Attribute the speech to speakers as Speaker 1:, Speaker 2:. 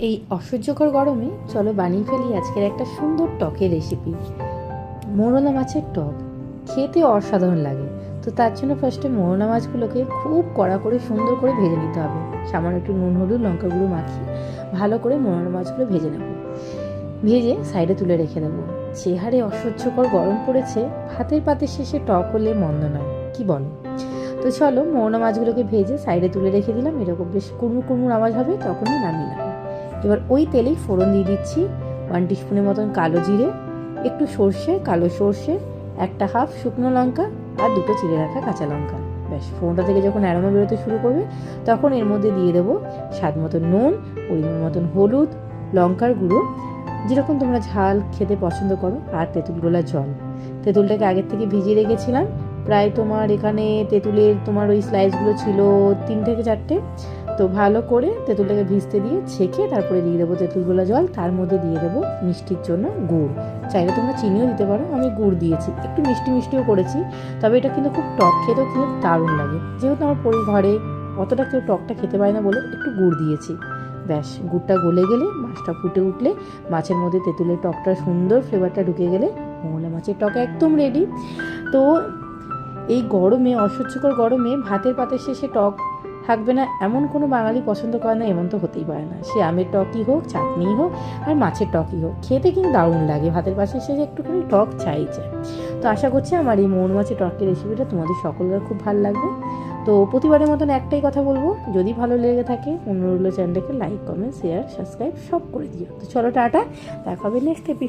Speaker 1: এই অসহ্যকর গরমে চলো বানিয়ে ফেলি আজকের একটা সুন্দর টকের রেসিপি। মোরলা মাছের টক খেতে অসাধারণ লাগে। তো তার জন্য ফার্স্টে মোরলা মাছগুলোকে খুব কড়া করে সুন্দর করে ভেজে নিতে হবে। সামান্য একটু নুন, হলুদ, লঙ্কা গুঁড়ো মাখিয়ে ভালো করে মোরলা মাছগুলো ভেজে নেব। ভেজে সাইডে তুলে রেখে দেবো। যে হারে অসহ্যকর গরম পড়েছে, ভাতের পাতের শেষে টক হলে মন্দ নয়, কি বলো? তো চলো মোরলা মাছগুলোকে ভেজে সাইডে তুলে রেখে দিলাম। এরকম বেশ কুড়মুড় কুড়মুড় আওয়াজ হবে, তখনই নামিয়ে নেব। এবার ওই তেলেই ফোড়ন দিয়ে দিচ্ছি 1 টিস্পুনের মতন কালো জিরে, একটু সর্ষে, কালো সর্ষে, একটা হাফ শুকনো লঙ্কা আর 2টো চিড়ে রাখা কাঁচা লঙ্কা। ব্যাস ফোড়নটা থেকে যখন অ্যারোমা বেরোতে শুরু করবে তখন এর মধ্যে দিয়ে দেবো স্বাদ মতন নুন, পরিমাণ মতন হলুদ, লঙ্কার গুঁড়ো, যেরকম তোমরা ঝাল খেতে পছন্দ করো, আর তেঁতুল গোলার জল। তেঁতুলটাকে আগের থেকে ভিজিয়ে রেখেছিলাম। প্রায় তোমার এখানে তেঁতুলের তোমার ওই স্লাইসগুলো ছিল 3 থেকে 4টে। তো ভালো করে তেঁতুলটাকে ভিজতে দিয়ে ছেঁকে তারপরে দিয়ে দেবো তেঁতুল গোলা জল। তার মধ্যে দিয়ে দেবো মিষ্টির জন্য গুড়। চাইলে তোমরা চিনিও দিতে পারো, আমি গুড় দিয়েছি। একটু মিষ্টি মিষ্টিও করেছি, তবে এটা কিন্তু খুব টক খেতেও কিন্তু দারুণ লাগে। যেহেতু আমার ঘরে অতটা কেউ টকটা খেতে পারে না বলে একটু গুড় দিয়েছি। ব্যাস গুড়টা গলে গেলে, মাছটা ফুটে উঠলে, মাছের মধ্যে তেঁতুলের টকটা সুন্দর ফ্লেভারটা ঢুকে গেলে মোরলা মাছের টক একদম রেডি। তো এই গরমে, অসহ্যকর গরমে ভাতের পাতের শেষে টক থাকবে না এমন কোনো বাঙালি পছন্দ করে না, এমন তো হতেই পারে না। সে আমের টকই হোক, চাটনিই হোক, আর মাছের টকই হোক, খেতে কিন্তু দারুণ লাগে। ভাতের পাশে শেষে একটুখানি টক চাই যায়। তো আশা করছি আমার এই মোরলা মাছের টকের রেসিপিটা তোমাদের সকলের খুব ভালো লাগবে। তো প্রতিবারের মতন একটাই কথা বলবো, যদি ভালো লেগে থাকে অনুরোধ চ্যানেলটাকে লাইক, কমেন্ট, শেয়ার, সাবস্ক্রাইব সব করে দিও। তো চলো টাটা, দেখা হবে নেক্সট এপিসোড।